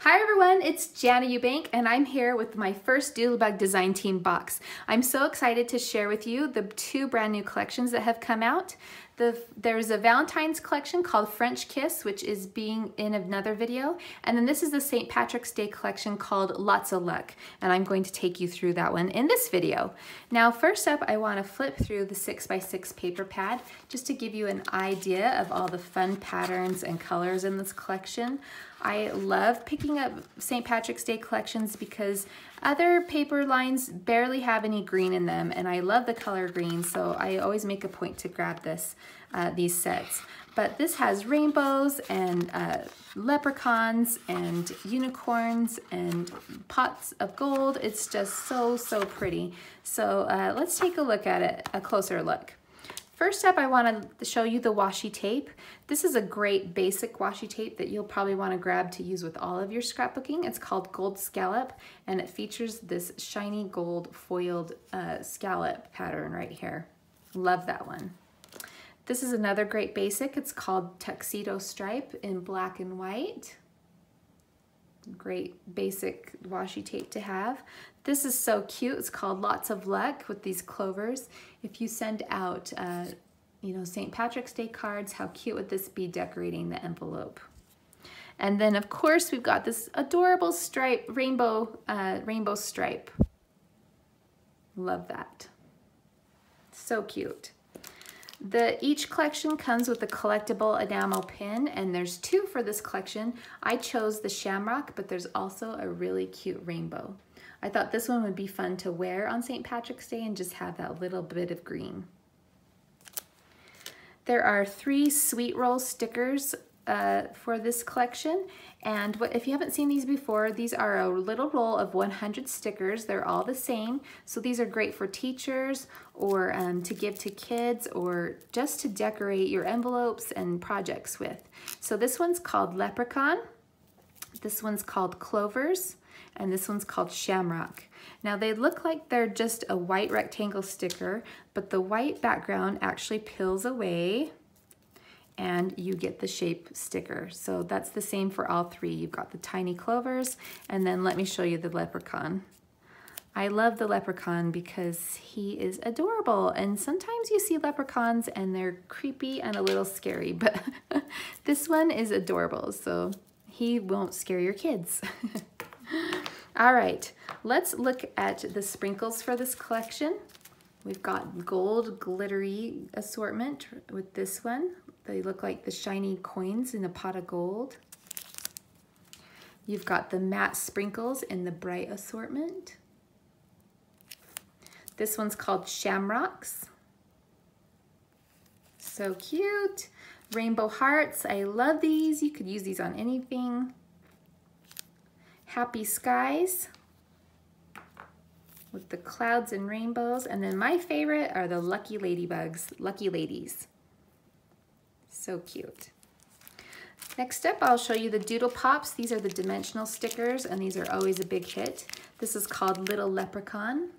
Hi everyone, it's Jana Eubank and I'm here with my first Doodlebug design team box. I'm so excited to share with you the two brand new collections that have come out. There's a Valentine's collection called French Kiss, which is being in another video. And then this is the St. Patrick's Day collection called Lots of Luck. And I'm going to take you through that one in this video. Now, first up, I want to flip through the 6x6 paper pad just to give you an idea of all the fun patterns and colors in this collection. I love picking up St. Patrick's Day collections because other paper lines barely have any green in them, and I love the color green, so I always make a point to grab these sets. But this has rainbows and leprechauns and unicorns and pots of gold. It's just so pretty. So let's take a look at it, a closer look. First up, I want to show you the washi tape. This is a great basic washi tape that you'll probably want to grab to use with all of your scrapbooking. It's called Gold Scallop, and it features this shiny gold foiled scallop pattern right here. Love that one. This is another great basic. It's called Tuxedo Stripe in black and white. Great basic washi tape to have. This is so cute. It's called Lots of Luck with these clovers. If you send out, St. Patrick's Day cards, how cute would this be decorating the envelope? And then of course we've got this adorable stripe, rainbow stripe. Love that. So cute. Each collection comes with a collectible enamel pin, and there's two for this collection. I chose the Shamrock, but there's also a really cute rainbow. I thought this one would be fun to wear on St. Patrick's Day and just have that little bit of green. There are 3 sweet roll stickers for this collection, and if you haven't seen these before, these are a little roll of 100 stickers. They're all the same, so these are great for teachers or to give to kids or just to decorate your envelopes and projects with. So this one's called Leprechaun, this one's called Clovers, and this one's called Shamrock. Now they look like they're just a white rectangle sticker, but the white background actually peels away and you get the shape sticker. So that's the same for all 3. You've got the tiny clovers, and then let me show you the leprechaun. I love the leprechaun because he is adorable, and sometimes you see leprechauns and they're creepy and a little scary, but this one is adorable, so he won't scare your kids. All right, let's look at the sprinkles for this collection. We've got gold glittery assortment with this one. They look like the shiny coins in a pot of gold. You've got the matte sprinkles in the bright assortment. This one's called Shamrocks. So cute. Rainbow hearts, I love these. You could use these on anything. Happy skies with the clouds and rainbows. And then my favorite are the lucky ladybugs, lucky ladies. So cute. Next up, I'll show you the Doodlepops. These are the dimensional stickers, and these are always a big hit. This is called Little Leprechaun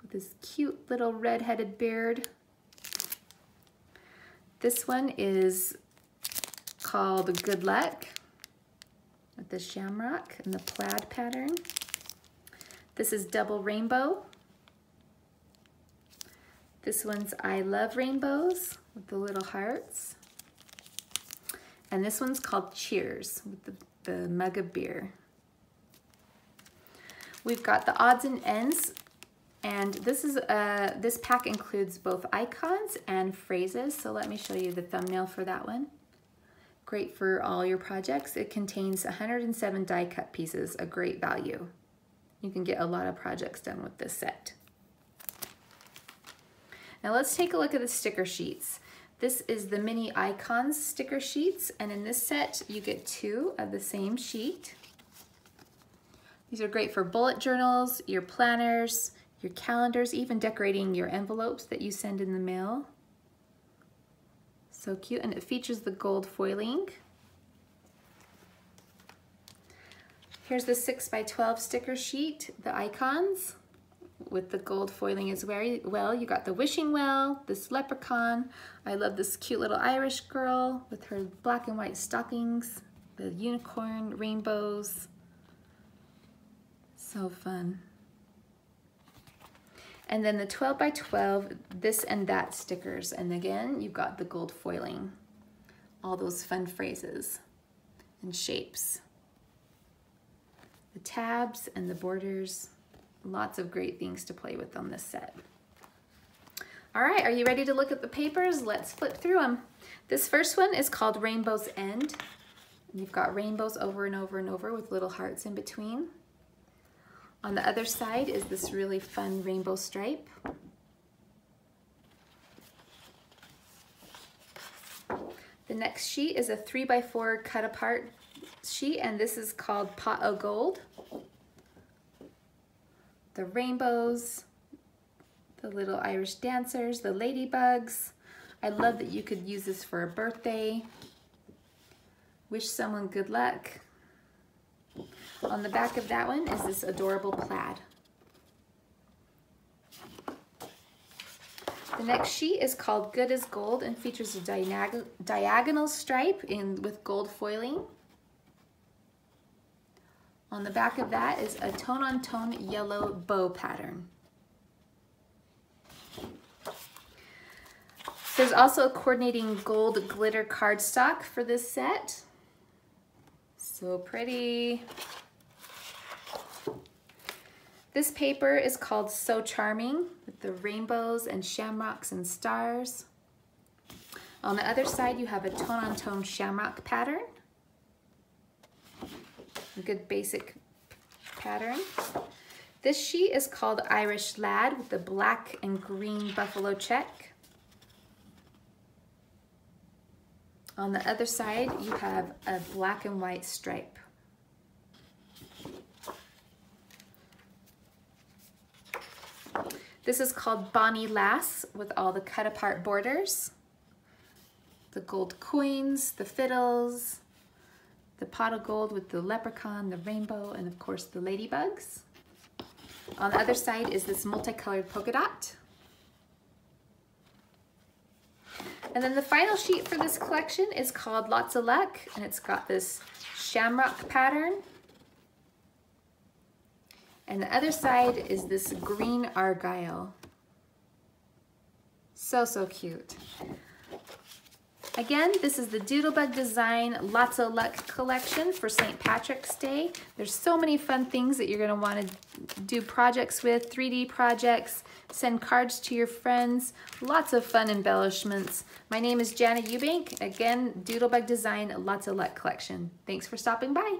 with this cute little red-headed beard. This one is called Good Luck with the shamrock and the plaid pattern. This is Double Rainbow. This one's I Love Rainbows with the little hearts. And this one's called Cheers with the mug of beer. We've got the odds and ends, and this pack includes both icons and phrases. So let me show you the thumbnail for that one. Great for all your projects. It contains 107 die cut pieces, a great value. You can get a lot of projects done with this set. Now let's take a look at the sticker sheets. This is the mini icons sticker sheets, and in this set you get 2 of the same sheet. These are great for bullet journals, your planners, your calendars, even decorating your envelopes that you send in the mail. So cute, and it features the gold foiling. Here's the 6x12 sticker sheet, the icons with the gold foiling as well. You got the wishing well, this leprechaun. I love this cute little Irish girl with her black and white stockings. the unicorn, rainbows. So fun. And then the 12 by 12, this and that stickers. And again, you've got the gold foiling. All those fun phrases and shapes. The tabs and the borders. Lots of great things to play with on this set. All right, are you ready to look at the papers? Let's flip through them. This first one is called Rainbow's End. You've got rainbows over and over and over with little hearts in between. On the other side is this really fun rainbow stripe. The next sheet is a 3x4 cut apart sheet, and this is called Pot o' Gold. The rainbows, the little Irish dancers, the ladybugs. I love that you could use this for a birthday. Wish someone good luck. On the back of that one is this adorable plaid. The next sheet is called Good as Gold and features a diagonal stripe with gold foiling. On the back of that is a tone-on-tone yellow bow pattern. There's also a coordinating gold glitter cardstock for this set. So pretty. This paper is called So Charming with the rainbows and shamrocks and stars. On the other side, you have a tone-on-tone shamrock pattern. A good basic pattern. This sheet is called Irish Lad with the black and green buffalo check. On the other side, you have a black and white stripe. This is called Bonnie Lass with all the cut apart borders, the gold coins, the fiddles, the pot of gold with the leprechaun, the rainbow, and of course the ladybugs. On the other side is this multicolored polka dot. And then the final sheet for this collection is called Lots of Luck, and it's got this shamrock pattern. And the other side is this green argyle. So, so cute. Again, this is the Doodlebug Design Lots of Luck collection for St. Patrick's Day. There's so many fun things that you're gonna wanna do projects with, 3D projects, send cards to your friends, lots of fun embellishments. My name is Jana Eubank. Again, Doodlebug Design Lots of Luck collection. Thanks for stopping by.